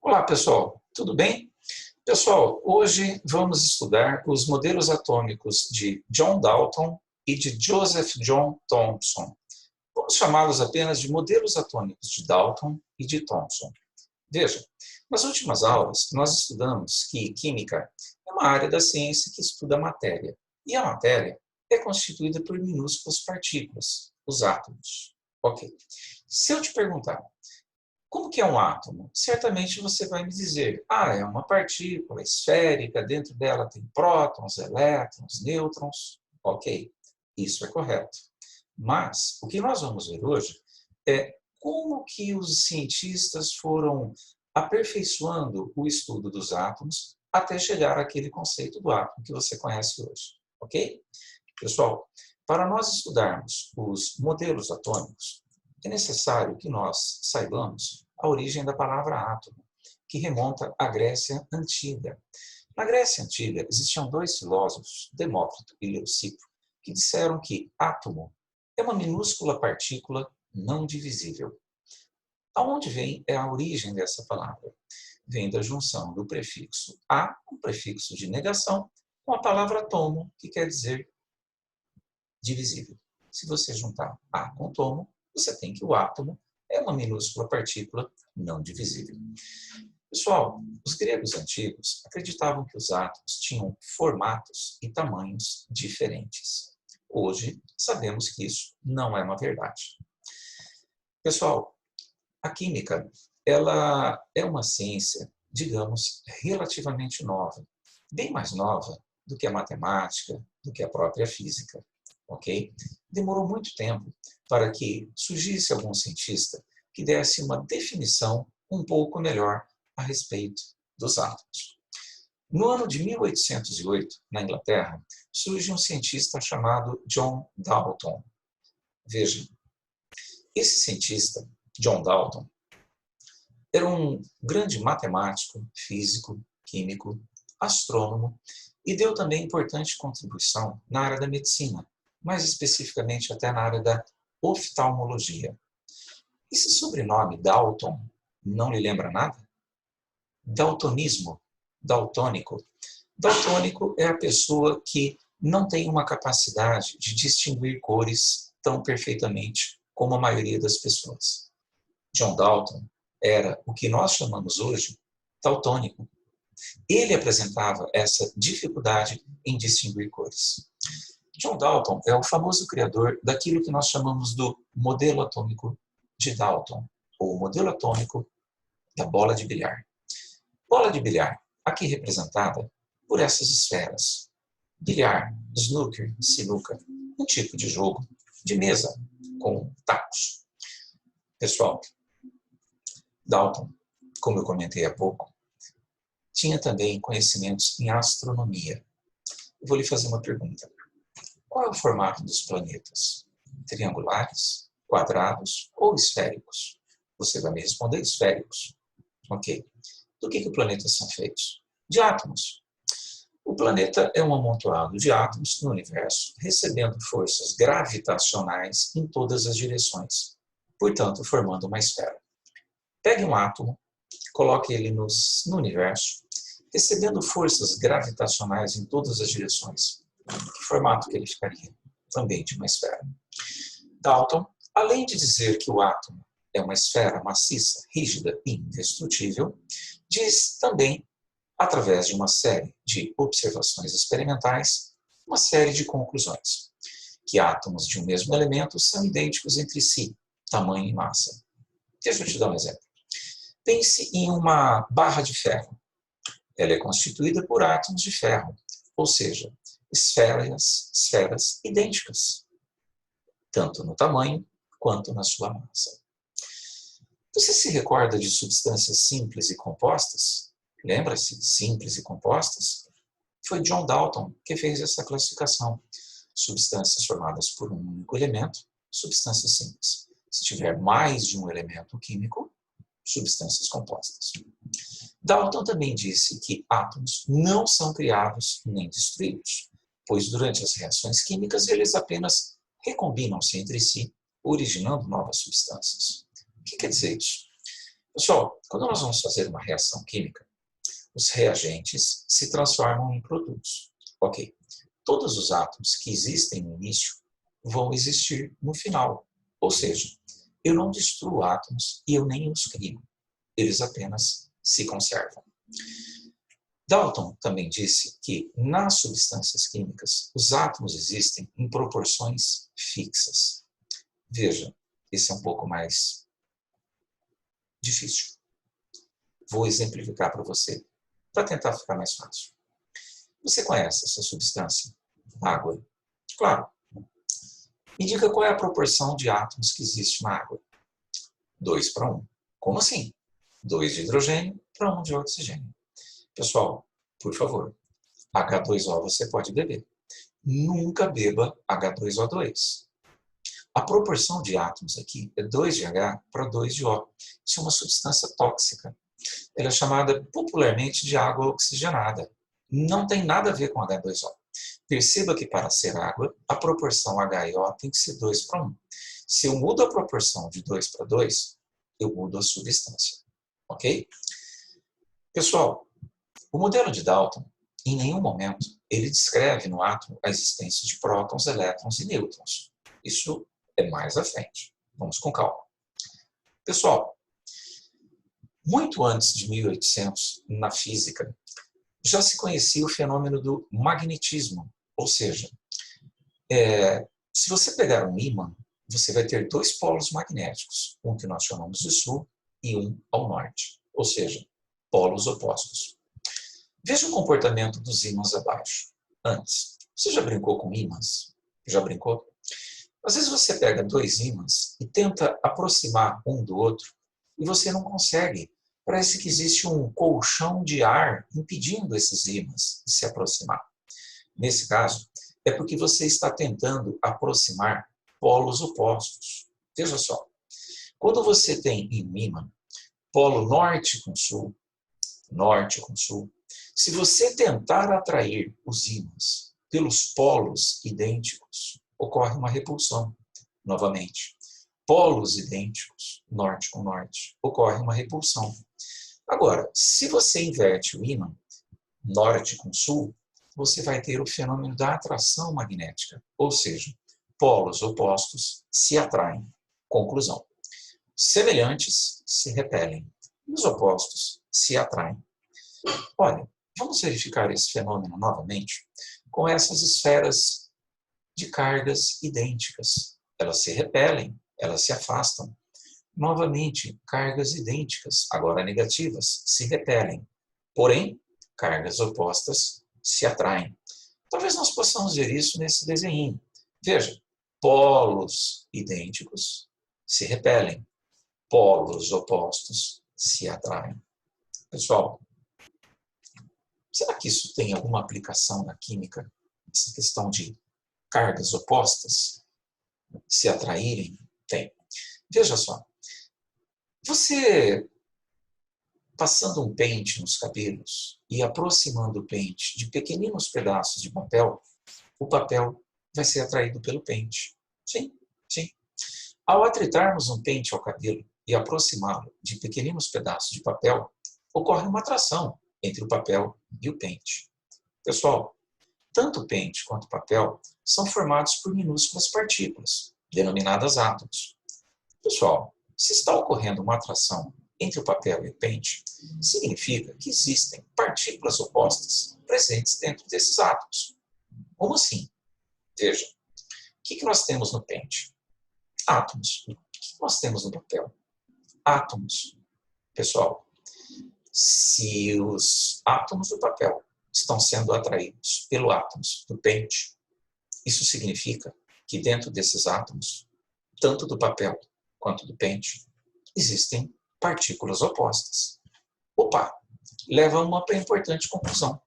Olá, pessoal, tudo bem? Pessoal, hoje vamos estudar os modelos atômicos de John Dalton e de Joseph John Thomson. Vamos chamá-los apenas de modelos atômicos de Dalton e de Thomson. Veja, nas últimas aulas nós estudamos que química é uma área da ciência que estuda a matéria, e a matéria é constituída por minúsculas partículas, os átomos. Ok. Se eu te perguntar, como que é um átomo? Certamente você vai me dizer, é uma partícula esférica, dentro dela tem prótons, elétrons, nêutrons. Ok, isso é correto. Mas o que nós vamos ver hoje é como que os cientistas foram aperfeiçoando o estudo dos átomos até chegar àquele conceito do átomo que você conhece hoje. Ok? Pessoal, para nós estudarmos os modelos atômicos, é necessário que nós saibamos a origem da palavra átomo, que remonta à Grécia Antiga. Na Grécia Antiga, existiam dois filósofos, Demócrito e Leucipo, que disseram que átomo é uma minúscula partícula não divisível. Aonde vem a origem dessa palavra? Vem da junção do prefixo a, um prefixo de negação, com a palavra tomo, que quer dizer divisível. Se você juntar a com tomo, você tem que o átomo é uma minúscula partícula não divisível. Pessoal, os gregos antigos acreditavam que os átomos tinham formatos e tamanhos diferentes. Hoje, sabemos que isso não é uma verdade. Pessoal, a química, ela é uma ciência, digamos, relativamente nova, bem mais nova do que a matemática, do que a própria física. Ok? Demorou muito tempo para que surgisse algum cientista que desse uma definição um pouco melhor a respeito dos átomos. No ano de 1808, na Inglaterra, surge um cientista chamado John Dalton. Veja, esse cientista, John Dalton, era um grande matemático, físico, químico, astrônomo e deu também importante contribuição na área da medicina, mais especificamente até na área da oftalmologia. Esse sobrenome Dalton não lhe lembra nada? Daltonismo, daltônico. Daltônico é a pessoa que não tem uma capacidade de distinguir cores tão perfeitamente como a maioria das pessoas. John Dalton era o que nós chamamos hoje daltônico. Ele apresentava essa dificuldade em distinguir cores. John Dalton é o famoso criador daquilo que nós chamamos do modelo atômico de Dalton, ou modelo atômico da bola de bilhar. Bola de bilhar, aqui representada por essas esferas. Bilhar, snooker, sinuca, um tipo de jogo de mesa com tacos. Pessoal, Dalton, como eu comentei há pouco, tinha também conhecimentos em astronomia. Eu vou lhe fazer uma pergunta. Qual é o formato dos planetas? Triangulares, quadrados ou esféricos? Você vai me responder esféricos. Ok. Do que os planetas são feitos? De átomos. O planeta é um amontoado de átomos no universo, recebendo forças gravitacionais em todas as direções, portanto, formando uma esfera. Pegue um átomo, coloque ele no universo, recebendo forças gravitacionais em todas as direções. Que formato que ele ficaria? Também de uma esfera. Dalton, além de dizer que o átomo é uma esfera maciça, rígida e indestrutível, diz também, através de uma série de observações experimentais, uma série de conclusões, que átomos de um mesmo elemento são idênticos entre si, tamanho e massa. Deixa eu te dar um exemplo. Pense em uma barra de ferro. Ela é constituída por átomos de ferro, ou seja, esferas idênticas, tanto no tamanho quanto na sua massa. Você se recorda de substâncias simples e compostas? Lembra-se, simples e compostas? Foi John Dalton que fez essa classificação. Substâncias formadas por um único elemento, substâncias simples. Se tiver mais de um elemento químico, substâncias compostas. Dalton também disse que átomos não são criados nem destruídos, pois durante as reações químicas eles apenas recombinam-se entre si, originando novas substâncias. O que quer dizer isso? Pessoal, quando nós vamos fazer uma reação química, os reagentes se transformam em produtos. Ok. Todos os átomos que existem no início vão existir no final. Ou seja, eu não destruo átomos e eu nem os crio. Eles apenas se conservam. Dalton também disse que, nas substâncias químicas, os átomos existem em proporções fixas. Veja, esse é um pouco mais difícil. Vou exemplificar para você, para tentar ficar mais fácil. Você conhece essa substância? Água. Claro. Me diga qual é a proporção de átomos que existe na água. 2 para 1. Como assim? 2 de hidrogênio para 1 de oxigênio. Pessoal, por favor, H2O você pode beber. Nunca beba H2O2. A proporção de átomos aqui é 2 de H para 2 de O. Isso é uma substância tóxica. Ela é chamada popularmente de água oxigenada. Não tem nada a ver com H2O. Perceba que para ser água, a proporção H e O tem que ser 2 para 1. Se eu mudo a proporção de 2 para 2, eu mudo a substância. Ok? Pessoal, o modelo de Dalton, em nenhum momento, ele descreve no átomo a existência de prótons, elétrons e nêutrons. Isso é mais à frente. Vamos com calma. Pessoal, muito antes de 1800, na física, já se conhecia o fenômeno do magnetismo. Ou seja, se você pegar um ímã, você vai ter 2 polos magnéticos, um que nós chamamos de sul e um ao norte, ou seja, polos opostos. Veja o comportamento dos ímãs abaixo. Antes, você já brincou com ímãs? Já brincou? Às vezes você pega 2 ímãs e tenta aproximar um do outro e você não consegue. Parece que existe um colchão de ar impedindo esses ímãs de se aproximar. Nesse caso, é porque você está tentando aproximar polos opostos. Veja só, quando você tem em um ímã polo norte com sul, se você tentar atrair os ímãs pelos polos idênticos, ocorre uma repulsão novamente. Polos idênticos, norte com norte, ocorre uma repulsão. Agora, se você inverte o ímã, norte com sul, você vai ter o fenômeno da atração magnética, ou seja, polos opostos se atraem. Conclusão. Semelhantes se repelem, e os opostos se atraem. Olha, vamos verificar esse fenômeno novamente com essas esferas de cargas idênticas. Elas se repelem, elas se afastam. Novamente, cargas idênticas, agora negativas, se repelem. Porém, cargas opostas se atraem. Talvez nós possamos ver isso nesse desenho. Veja, polos idênticos se repelem, polos opostos se atraem. Pessoal, será que isso tem alguma aplicação na química? Essa questão de cargas opostas se atraírem? Tem. Veja só, você passando um pente nos cabelos e aproximando o pente de pequeninos pedaços de papel, o papel vai ser atraído pelo pente. Sim, sim. Ao atritarmos um pente ao cabelo e aproximá-lo de pequeninos pedaços de papel, ocorre uma atração entre o papel e o pente. Pessoal, tanto o pente quanto o papel são formados por minúsculas partículas, denominadas átomos. Pessoal, se está ocorrendo uma atração entre o papel e o pente, significa que existem partículas opostas presentes dentro desses átomos. Como assim? Veja, o que nós temos no pente? Átomos. O que nós temos no papel? Átomos. Pessoal, se os átomos do papel estão sendo atraídos pelos átomos do pente, isso significa que dentro desses átomos, tanto do papel quanto do pente, existem partículas opostas. Opa, leva a uma importante conclusão.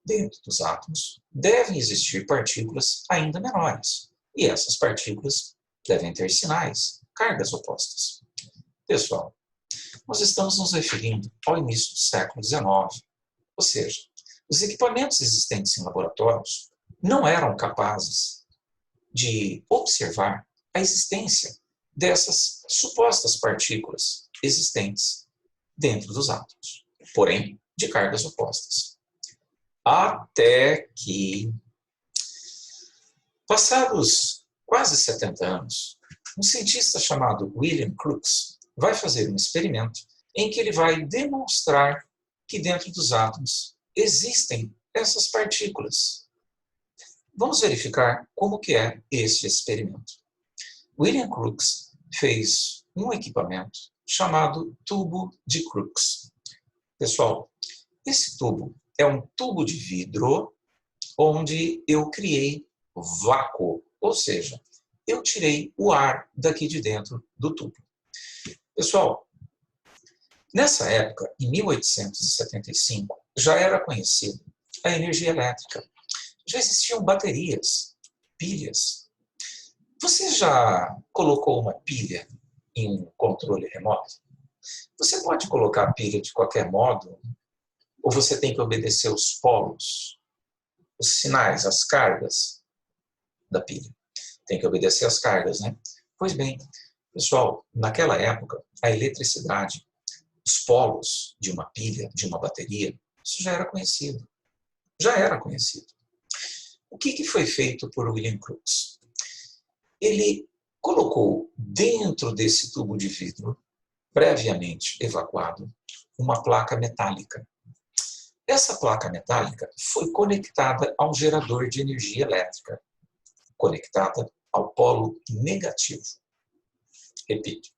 Dentro dos átomos devem existir partículas ainda menores, e essas partículas devem ter sinais, cargas opostas. Pessoal, nós estamos nos referindo ao início do século XIX, ou seja, os equipamentos existentes em laboratórios não eram capazes de observar a existência dessas supostas partículas existentes dentro dos átomos, porém de cargas opostas. Até que, passados quase 70 anos, um cientista chamado William Crookes vai fazer um experimento em que ele vai demonstrar que dentro dos átomos existem essas partículas. Vamos verificar como que é esse experimento. William Crookes fez um equipamento chamado tubo de Crookes. Pessoal, esse tubo é um tubo de vidro onde eu criei vácuo, ou seja, eu tirei o ar daqui de dentro do tubo. Pessoal, nessa época, em 1875, já era conhecida a energia elétrica. Já existiam baterias, pilhas. Você já colocou uma pilha em um controle remoto? Você pode colocar a pilha de qualquer modo, ou você tem que obedecer os polos, os sinais, as cargas da pilha. Tem que obedecer as cargas, né? Pois bem, pessoal, naquela época, a eletricidade, os polos de uma pilha, de uma bateria, isso já era conhecido. Já era conhecido. O que foi feito por William Crookes? Ele colocou dentro desse tubo de vidro, previamente evacuado, uma placa metálica. Essa placa metálica foi conectada a um gerador de energia elétrica, conectada ao polo negativo. Repito,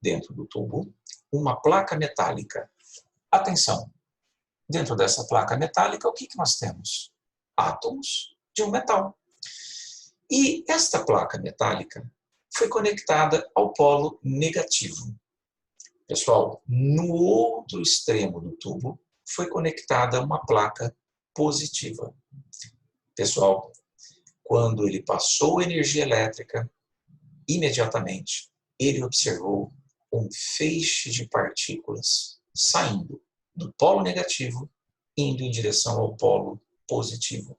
dentro do tubo, uma placa metálica. Atenção, dentro dessa placa metálica, o que nós temos? Átomos de um metal. E esta placa metálica foi conectada ao polo negativo. Pessoal, no outro extremo do tubo foi conectada uma placa positiva. Pessoal, quando ele passou energia elétrica, imediatamente ele observou um feixe de partículas saindo do polo negativo indo em direção ao polo positivo.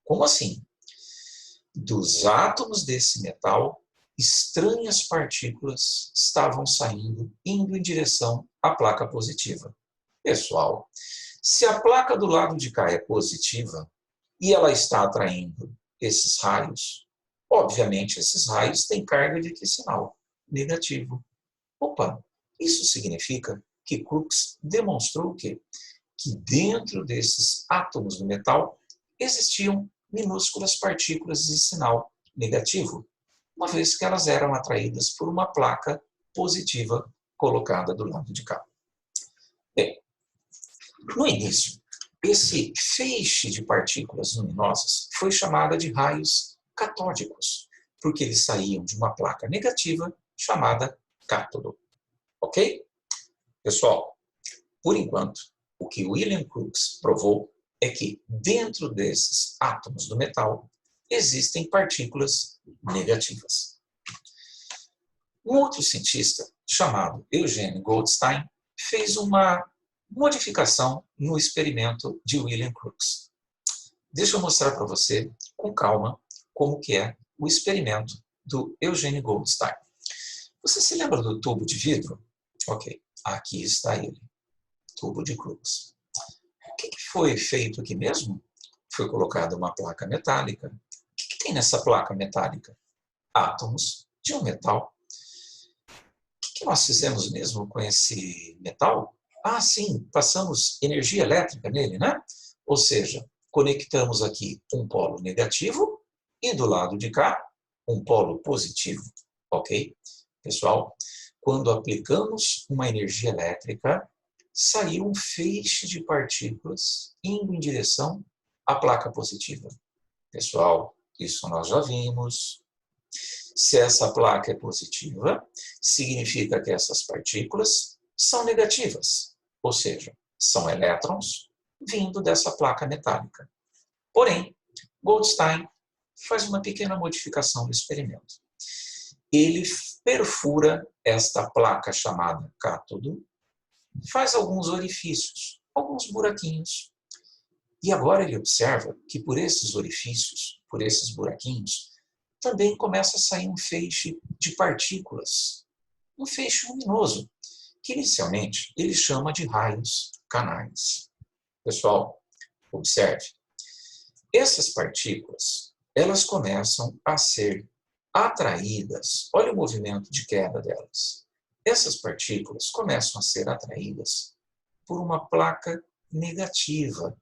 Como assim? Dos átomos desse metal, estranhas partículas estavam saindo, indo em direção à placa positiva. Pessoal, se a placa do lado de cá é positiva e ela está atraindo esses raios, obviamente esses raios têm carga de que sinal? Negativo. Opa, isso significa que Crookes demonstrou o quê? Que dentro desses átomos do metal existiam minúsculas partículas de sinal negativo, uma vez que elas eram atraídas por uma placa positiva colocada do lado de cá. Bem, no início, esse feixe de partículas luminosas foi chamada de raios catódicos, porque eles saíam de uma placa negativa chamada cátodo. Ok? Pessoal, por enquanto, o que William Crookes provou é que dentro desses átomos do metal existem partículas negativas. Um outro cientista, chamado Eugene Goldstein, fez uma modificação no experimento de William Crookes. Deixa eu mostrar para você, com calma, como que é o experimento do Eugene Goldstein. Você se lembra do tubo de vidro? Ok, aqui está ele, tubo de Crookes. O que foi feito aqui mesmo? Foi colocada uma placa metálica. O que tem nessa placa metálica? Átomos de um metal. O que nós fizemos mesmo com esse metal? Ah, sim, passamos energia elétrica nele, né? Ou seja, conectamos aqui um polo negativo e do lado de cá um polo positivo, ok? Pessoal, quando aplicamos uma energia elétrica, saiu um feixe de partículas indo em direção à placa positiva. Pessoal, isso nós já vimos. Se essa placa é positiva, significa que essas partículas são negativas, ou seja, são elétrons vindo dessa placa metálica. Porém, Goldstein faz uma pequena modificação no experimento. Ele perfura esta placa chamada cátodo, faz alguns orifícios, alguns buraquinhos. E agora ele observa que por esses orifícios, por esses buraquinhos, também começa a sair um feixe de partículas, um feixe luminoso, que inicialmente ele chama de raios canais. Pessoal, observe. Essas partículas, elas começam a ser atraídas. Olha o movimento de queda delas. Essas partículas começam a ser atraídas por uma placa negativa.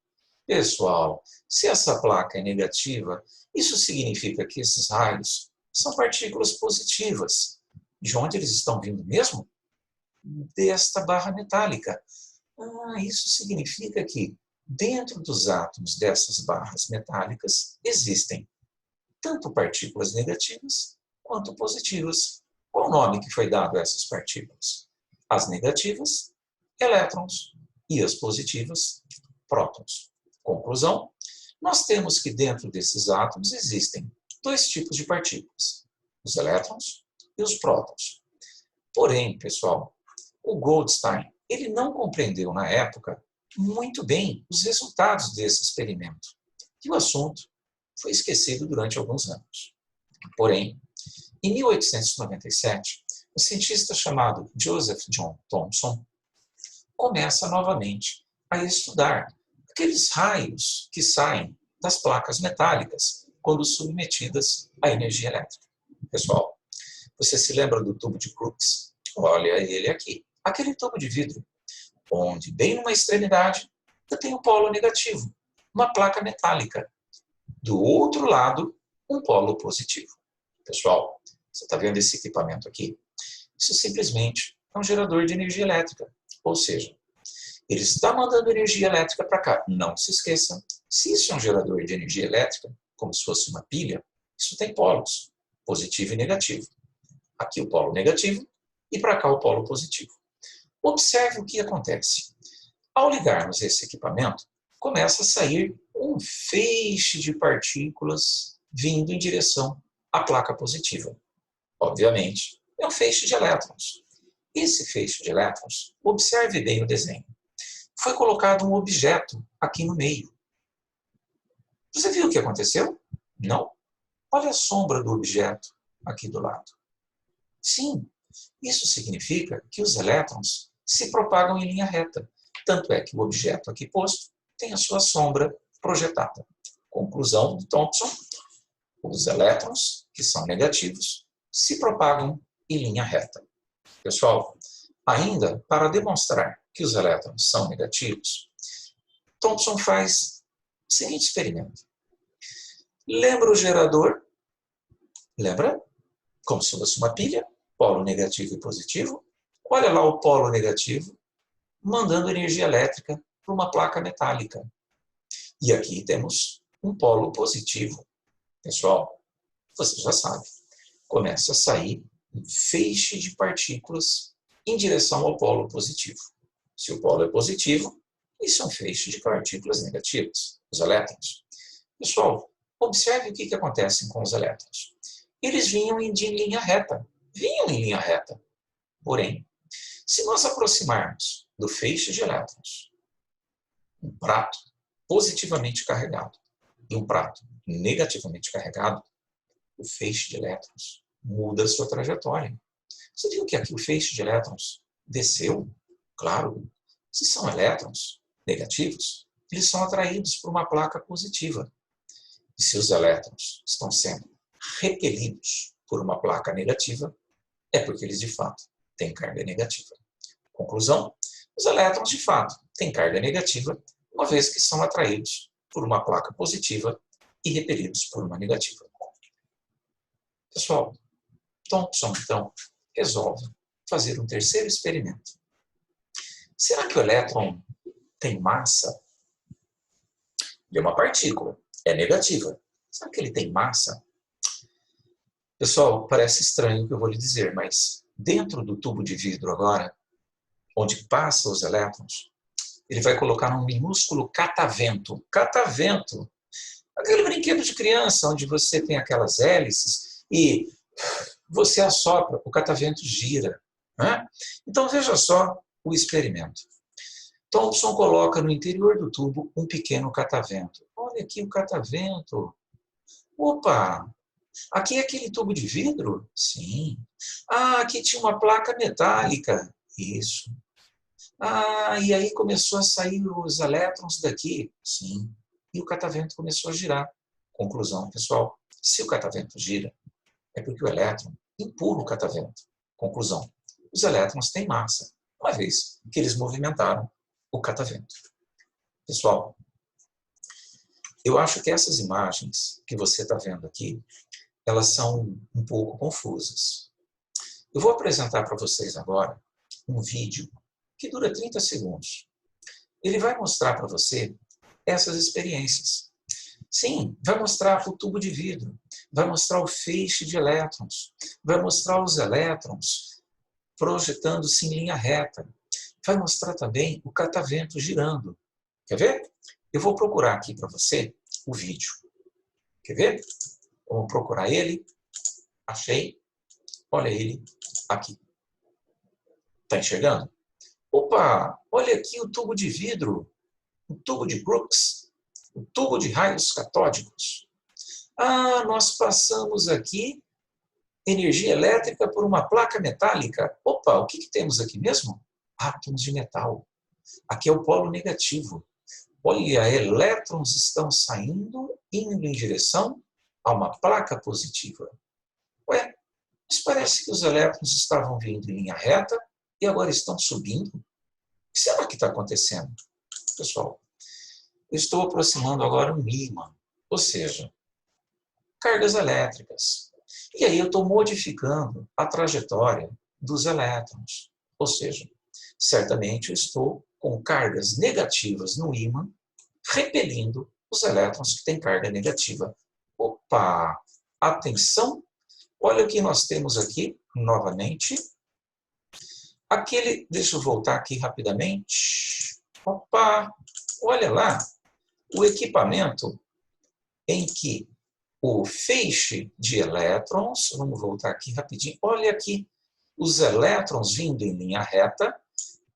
Pessoal, se essa placa é negativa, isso significa que esses raios são partículas positivas. De onde eles estão vindo mesmo? Desta barra metálica. Isso significa que dentro dos átomos dessas barras metálicas existem tanto partículas negativas quanto positivas. Qual o nome que foi dado a essas partículas? As negativas, elétrons, e as positivas, prótons. Conclusão, nós temos que dentro desses átomos existem dois tipos de partículas, os elétrons e os prótons. Porém, pessoal, o Goldstein, ele não compreendeu na época muito bem os resultados desse experimento. E o assunto foi esquecido durante alguns anos. Porém, em 1897, um cientista chamado Joseph John Thomson começa novamente a estudar aqueles raios que saem das placas metálicas quando submetidas à energia elétrica. Pessoal, você se lembra do tubo de Crookes? Olha ele aqui. Aquele tubo de vidro, onde bem numa extremidade eu tenho um polo negativo, uma placa metálica. Do outro lado, um polo positivo. Pessoal, você está vendo esse equipamento aqui? Isso simplesmente é um gerador de energia elétrica. Ou seja, ele está mandando energia elétrica para cá. Não se esqueça, se isso é um gerador de energia elétrica, como se fosse uma pilha, isso tem polos, positivo e negativo. Aqui o polo negativo e para cá o polo positivo. Observe o que acontece. Ao ligarmos esse equipamento, começa a sair um feixe de partículas vindo em direção à placa positiva. Obviamente, é um feixe de elétrons. Esse feixe de elétrons, observe bem o desenho. Foi colocado um objeto aqui no meio. Você viu o que aconteceu? Não? Olha a sombra do objeto aqui do lado. Sim, isso significa que os elétrons se propagam em linha reta. Tanto é que o objeto aqui posto tem a sua sombra projetada. Conclusão de Thomson: os elétrons, que são negativos, se propagam em linha reta. Pessoal, ainda para demonstrar que os elétrons são negativos, Thomson faz o seguinte experimento. Lembra o gerador? Lembra? Como se fosse uma pilha, polo negativo e positivo. Olha lá o polo negativo, mandando energia elétrica para uma placa metálica. E aqui temos um polo positivo. Pessoal, você já sabe, começa a sair um feixe de partículas em direção ao polo positivo. Se o polo é positivo, isso é um feixe de partículas negativas, os elétrons. Pessoal, observe o que acontece com os elétrons. Eles vinham em linha reta. Porém, se nós aproximarmos do feixe de elétrons um prato positivamente carregado e um prato negativamente carregado, o feixe de elétrons muda a sua trajetória. Você viu que aqui o feixe de elétrons desceu? Claro, se são elétrons negativos, eles são atraídos por uma placa positiva. E se os elétrons estão sendo repelidos por uma placa negativa, é porque eles de fato têm carga negativa. Conclusão: os elétrons de fato têm carga negativa, uma vez que são atraídos por uma placa positiva e repelidos por uma negativa. Pessoal, Thomson então resolve fazer um terceiro experimento. Será que o elétron tem massa? Ele é uma partícula, é negativa. Será que ele tem massa? Pessoal, parece estranho o que eu vou lhe dizer, mas dentro do tubo de vidro agora, onde passam os elétrons, ele vai colocar um minúsculo catavento. Catavento! Aquele brinquedo de criança, onde você tem aquelas hélices e você assopra, o catavento gira. Né? Então veja só o experimento. Thomson coloca no interior do tubo um pequeno catavento. Olha aqui o catavento. Opa! Aqui é aquele tubo de vidro? Sim. Ah, aqui tinha uma placa metálica. Isso. Ah, e aí começou a sair os elétrons daqui. Sim. E o catavento começou a girar. Conclusão, pessoal. Se o catavento gira, é porque o elétron empurra o catavento. Conclusão. Os elétrons têm massa, uma vez que eles movimentaram o catavento. Pessoal, eu acho que essas imagens que você está vendo aqui, elas são um pouco confusas. Eu vou apresentar para vocês agora um vídeo que dura 30 segundos. Ele vai mostrar para você essas experiências. Sim, vai mostrar o tubo de vidro, vai mostrar o feixe de elétrons, vai mostrar os elétrons projetando-se em linha reta, vai mostrar também o catavento girando. Quer ver? Eu vou procurar aqui para você o vídeo. Quer ver? Vamos procurar ele. Achei. Olha ele aqui. Está enxergando? Opa, olha aqui o tubo de vidro, o tubo de Crookes, o tubo de raios catódicos. Ah, nós passamos aqui energia elétrica por uma placa metálica. Opa, o que temos aqui mesmo? Átomos de metal. Aqui é o polo negativo. Olha, elétrons estão saindo, indo em direção a uma placa positiva. Ué, mas parece que os elétrons estavam vindo em linha reta e agora estão subindo. O que será que está acontecendo? Pessoal, eu estou aproximando agora um ímã, ou seja, cargas elétricas. E aí eu estou modificando a trajetória dos elétrons. Ou seja, certamente eu estou com cargas negativas no ímã, repelindo os elétrons que têm carga negativa. Opa! Atenção! Olha o que nós temos aqui, novamente. Deixa eu voltar aqui rapidamente. Opa! Olha lá, o equipamento em que o feixe de elétrons, vamos voltar aqui rapidinho, olha aqui, os elétrons vindo em linha reta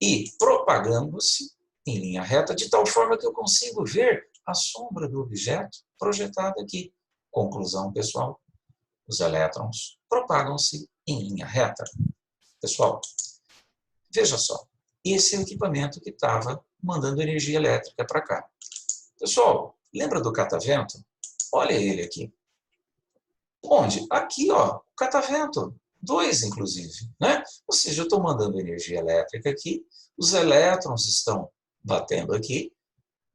e propagando-se em linha reta, de tal forma que eu consigo ver a sombra do objeto projetada aqui. Conclusão, pessoal, os elétrons propagam-se em linha reta. Pessoal, veja só, esse é o equipamento que estava mandando energia elétrica para cá. Pessoal, lembra do catavento? Olha ele aqui. Onde? Aqui, ó, o catavento. 2, inclusive, né? Ou seja, eu estou mandando energia elétrica aqui, os elétrons estão batendo aqui,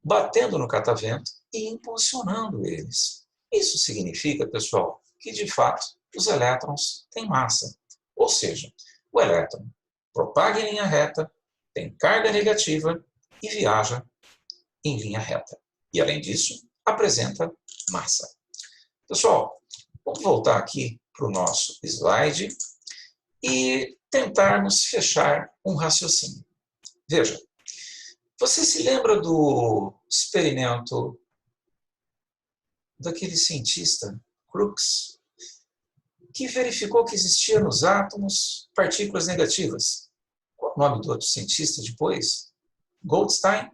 batendo no catavento e impulsionando eles. Isso significa, pessoal, que de fato os elétrons têm massa. Ou seja, o elétron propaga em linha reta, tem carga negativa e viaja em linha reta. E, além disso, apresenta massa. Pessoal, vamos voltar aqui para o nosso slide e tentarmos fechar um raciocínio. Veja, você se lembra do experimento daquele cientista, Crookes, que verificou que existia nos átomos partículas negativas? Qual é o nome do outro cientista depois? Goldstein. O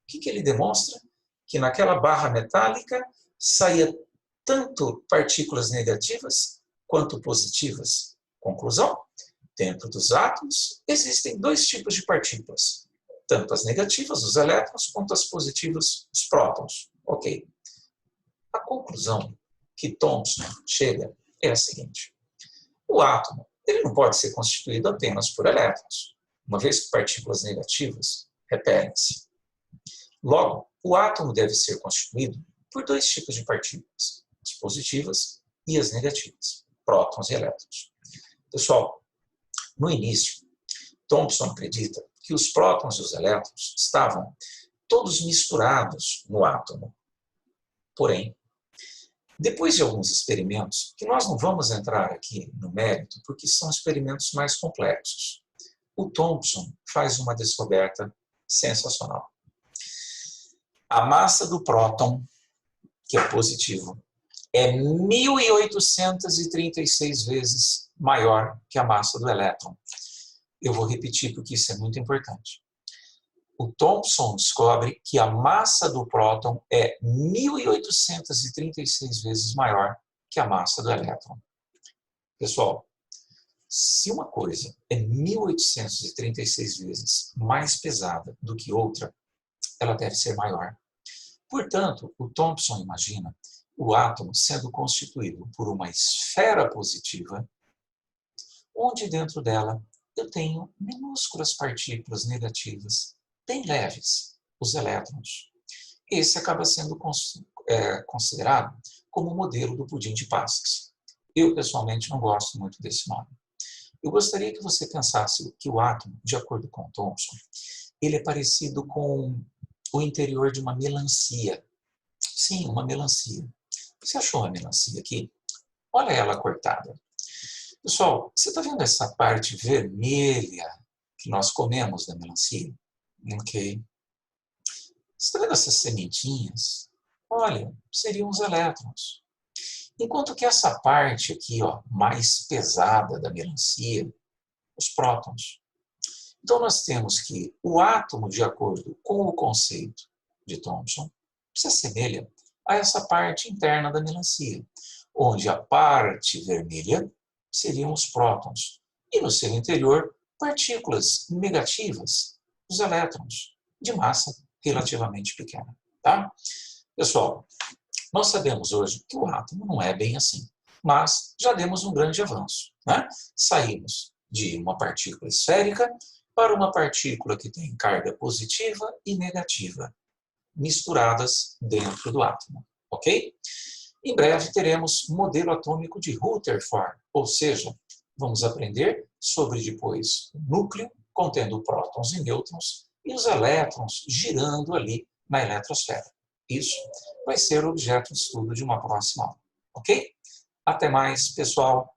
que ele demonstra? Que naquela barra metálica saía tanto partículas negativas quanto positivas. Conclusão? Dentro dos átomos existem 2 tipos de partículas, tanto as negativas, os elétrons, quanto as positivas, os prótons. Ok. A conclusão que Thomson chega é a seguinte: o átomo ele não pode ser constituído apenas por elétrons, uma vez que partículas negativas repelem-se. Logo, o átomo deve ser constituído por 2 tipos de partículas, as positivas e as negativas, prótons e elétrons. Pessoal, no início, Thomson acredita que os prótons e os elétrons estavam todos misturados no átomo. Porém, depois de alguns experimentos, que nós não vamos entrar aqui no mérito, porque são experimentos mais complexos, o Thomson faz uma descoberta sensacional. A massa do próton, que é positivo, é 1.836 vezes maior que a massa do elétron. Eu vou repetir porque isso é muito importante. O Thomson descobre que a massa do próton é 1.836 vezes maior que a massa do elétron. Pessoal, Se uma coisa é 1836 vezes mais pesada do que outra, ela deve ser maior. Portanto, o Thomson imagina o átomo sendo constituído por uma esfera positiva, onde dentro dela eu tenho minúsculas partículas negativas, bem leves, os elétrons. Esse acaba sendo considerado como o modelo do pudim de passas. Eu, pessoalmente, não gosto muito desse nome. Eu gostaria que você pensasse que o átomo, de acordo com Thomson, ele é parecido com o interior de uma melancia. Sim, uma melancia. Você achou a melancia aqui? Olha ela cortada. Pessoal, você está vendo essa parte vermelha que nós comemos da melancia? Ok. Você está vendo essas sementinhas? Olha, seriam os elétrons. Enquanto que essa parte aqui, ó, mais pesada da melancia, os prótons. Então, nós temos que o átomo, de acordo com o conceito de Thomson, se assemelha a essa parte interna da melancia, onde a parte vermelha seriam os prótons e no seu interior partículas negativas, os elétrons, de massa relativamente pequena. Tá? Pessoal, nós sabemos hoje que o átomo não é bem assim, mas já demos um grande avanço. Né? Saímos de uma partícula esférica para uma partícula que tem carga positiva e negativa, misturadas dentro do átomo. Ok? Em breve teremos modelo atômico de Rutherford, ou seja, vamos aprender sobre depois o núcleo contendo prótons e nêutrons e os elétrons girando ali na eletrosfera. Isso vai ser objeto de estudo de uma próxima aula. Ok? Até mais, pessoal!